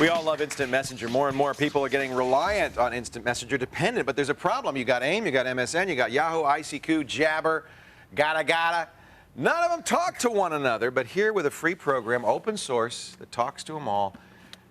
We all love Instant Messenger. More and more people are getting reliant on Instant Messenger, dependent. But there's a problem. You got AIM, you got MSN, you got Yahoo, ICQ, Jabber, Gata. None of them talk to one another. But here with a free program, open source, that talks to them all,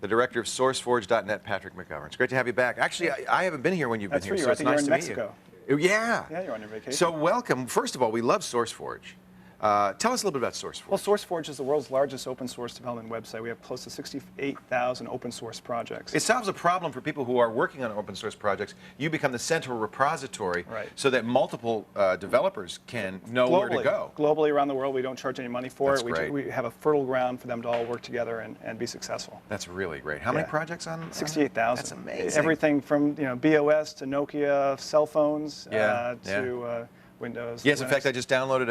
the director of Sourceforge.net, Patrick McGovern. It's great to have you back. Actually, I haven't been here when you've been here, so it's nice to meet you. Yeah. Yeah, you're on your vacation. So welcome. First of all, we love Sourceforge. Tell us a little bit about Sourceforge. Well, Sourceforge is the world's largest open source development website. We have close to 68,000 open source projects. It solves a problem for people who are working on open source projects. You become the central repository so that multiple developers can know where to go. Globally around the world, we don't charge any money for That's it. great. We have a fertile ground for them to all work together and be successful. That's really great. How many projects on? 68,000. That's amazing. Everything from BOS to Nokia cell phones to Windows. Yes, in fact, I just downloaded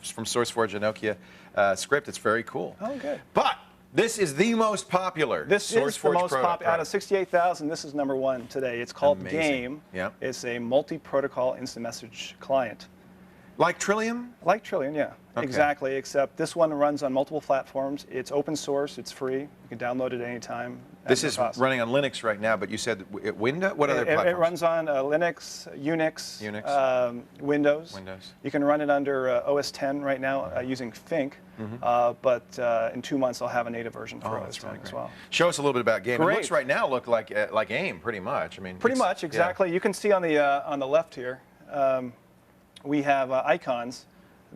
from Sourceforge a Nokia script. It's very cool. Oh, good. But this is the most popular. This is the most popular. Out of 68,000, this is #1 today. It's called Gaim. Yeah. It's a multi-protocol instant message client. Like Trillium? Like Trillium, yeah. Okay. Exactly, except this one runs on multiple platforms. It's open source, it's free. You can download it anytime. This is running on Linux right now, but you said Windows? What other platforms? It runs on Linux, Unix, Windows. You can run it under OS 10 right now using Fink, but in 2 months I'll have a native version for OS 10 as well. Show us a little bit about Gaim. Great. It looks right now like AIM, pretty much. I mean, pretty much, exactly. You can see on the left here, we have icons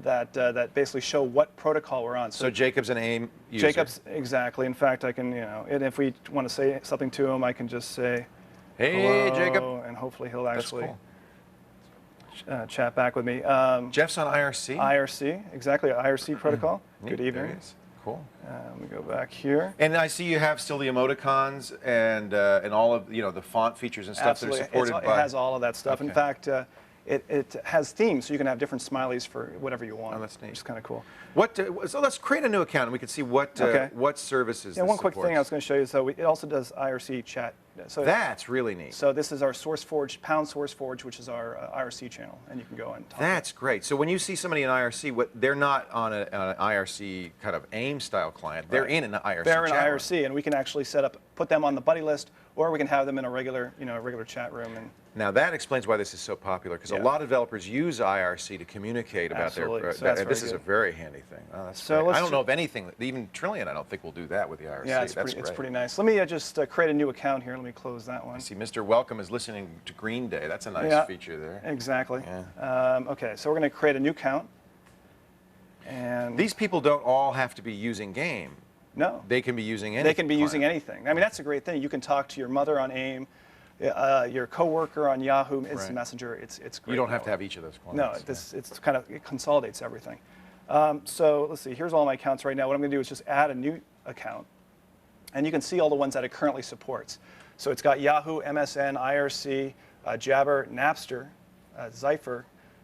that basically show what protocol we're on. So Jacob's an AIM user. Jacob's, exactly. In fact, I can, and if we want to say something to him, I can just say, "Hey, hello," Jacob, and hopefully he'll actually cool. chat back with me. Jeff's on IRC. IRC, exactly, IRC protocol. Good evening. There he is. Cool. Let me go back here. And I see you have still the emoticons and all of the font features and stuff Absolutely. that are supported by. It has all of that stuff. Okay. In fact, it has themes, so you can have different smileys for whatever you want. Oh, that's neat. Which is kind of cool. So let's create a new account and we can see what services. Yeah, one quick thing I was going to show you. So it also does IRC chat. So that's really neat. So this is our Sourceforge, #Sourceforge, which is our IRC channel, and you can go and talk. That's great. So when you see somebody in IRC, they're not on an IRC kind of AIM style client. They're in an IRC. They're in IRC, and we can actually put them on the buddy list, or we can have them in a regular chat room. And now that explains why this is so popular, because a lot of developers use IRC to communicate about their. This is a very handy thing. Oh, that's great. I don't know of anything, even Trillium, I don't think will do that with the IRC. Yeah, it's pretty nice. Let me just create a new account here. Let me close that one. I see Mr. Welcome is listening to Green Day. That's a nice feature there. Exactly. Yeah. Okay, so we're going to create a new account. And these people don't all have to be using Gaim. No. They can be using anything. They can be using anything. I mean, that's a great thing. You can talk to your mother on AIM, your coworker on Yahoo Instant Messenger. It's great. You don't have to have each of those clients. No, it consolidates everything. So let's see. Here's all my accounts right now. What I'm going to do is just add a new account, and you can see all the ones that it currently supports. So it's got Yahoo, MSN, IRC, Jabber, Napster, Zypher,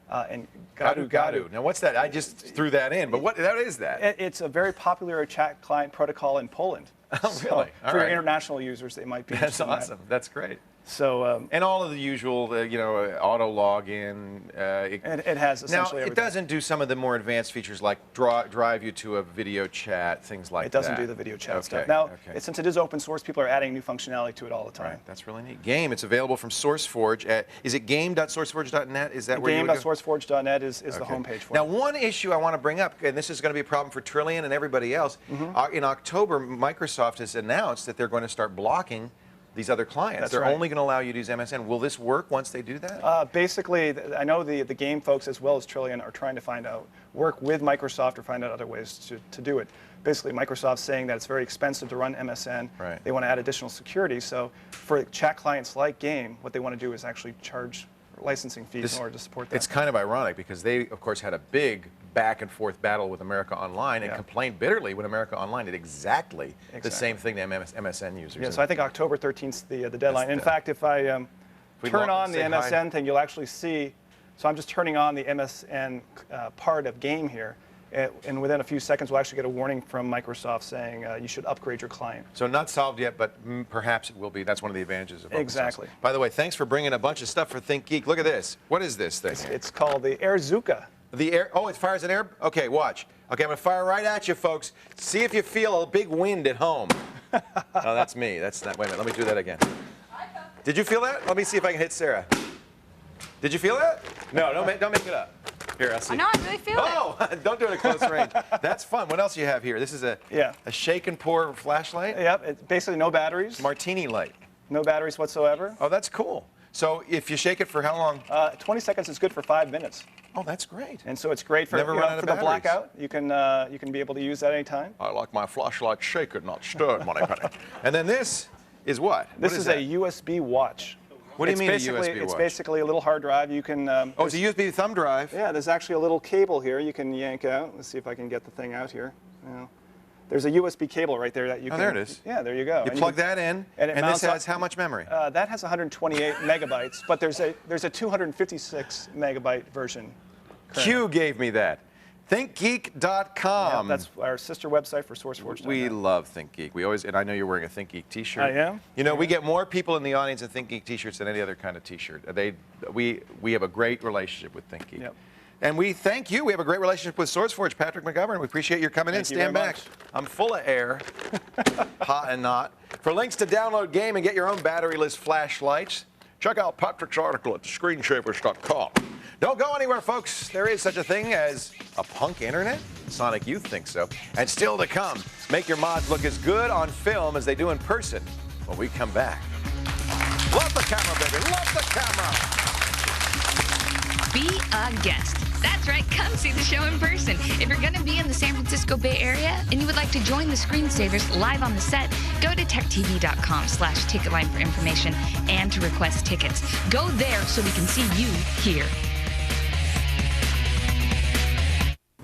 and Gadu. Now what's that? I just threw that in, but what is that? It's a very popular chat client protocol in Poland. Oh, really? For your international users, they might be. That's awesome. That's great. So and all of the usual, auto login. It has essentially now. It doesn't do some of the more advanced features like drive you to a video chat, things like that. It doesn't do the video chat stuff. Now, since it is open source, people are adding new functionality to it all the time. Right. That's really neat. Gaim. It's available from Sourceforge. Is it game.sourceforge.net? Is that where you go? Game.sourceforge.net is the homepage for it. Now, one issue I want to bring up, and this is going to be a problem for Trillium and everybody else. In October, Microsoft has announced that they're going to start blocking these other clients. They're only going to allow you to use MSN. Will this work once they do that? Basically, I know the Gaim folks as well as Trillium are trying to work with Microsoft or find out other ways to do it. Basically, Microsoft's saying that it's very expensive to run MSN. They want to add additional security. So for chat clients like Gaim, what they want to do is actually charge licensing fees in order to support that. It's kind of ironic because they, of course, had a big back and forth battle with America Online and complained bitterly when America Online did exactly the same thing to MSN users. Yeah, so I think October 13th is the deadline. In fact, if I turn on the MSN thing, you'll actually see, so I'm just turning on the MSN part of Gaim here, and within a few seconds we'll actually get a warning from Microsoft saying you should upgrade your client. So not solved yet, but perhaps it will be. That's one of the advantages of open Exactly. source. By the way, thanks for bringing a bunch of stuff for ThinkGeek. Look at this. What is this thing? It's called the AirZooka. Oh, it fires an air? Okay, watch. Okay, I'm going to fire right at you, folks. See if you feel a big wind at home. Oh, that's me. That's not. Wait a minute. Let me do that again. Did you feel that? Let me see if I can hit Sarah. Did you feel that? No, don't make it up. Here, I'll see. Oh, no, I really feel it. Oh, don't do it at close range. That's fun. What else do you have here? This is a shake and pour flashlight? Yep, it's basically no batteries. Martini light. No batteries whatsoever. Oh, that's cool. So if you shake it for how long? 20 seconds is good for 5 minutes. Oh, that's great. And so it's great for, Never run out of for the batteries. blackout. You can be able to use that anytime. I like my flashlight shaken, not stirred, money penny. And then this is what? This is a USB watch. What do you mean a USB watch? It's basically a little hard drive. You can. Oh, it's a USB thumb drive. Yeah, there's actually a little cable here you can yank out. Let's see if I can get the thing out here. There's a USB cable right there that you can. Oh, there it is. Yeah, there you go. You plug that in, and this has how much memory? That has 128 megabytes, but there's a 256 megabyte version. Q gave me that. ThinkGeek.com. Yeah, that's our sister website for Sourceforge. We love ThinkGeek. We always, and I know you're wearing a ThinkGeek T-shirt. I am. You know, we get more people in the audience in ThinkGeek T-shirts than any other kind of T-shirt. We have a great relationship with ThinkGeek. Yep. And we thank you. We have a great relationship with Sourceforge, Patrick McGovern. We appreciate your coming in. Stand back. I'm full of air, hot and not. For links to download Gaim and get your own batteryless flashlights, check out Patrick's article at screenshavers.com. Don't go anywhere, folks. There is such a thing as a punk internet. Sonic Youth thinks so. And still to come, make your mods look as good on film as they do in person when we come back. Love the camera, baby. Love the camera. Be a guest. That's right, come see the show in person. If you're going to be in the San Francisco Bay Area and you would like to join the Screensavers live on the set, go to techtv.com/ticketline for information and to request tickets. Go there so we can see you here.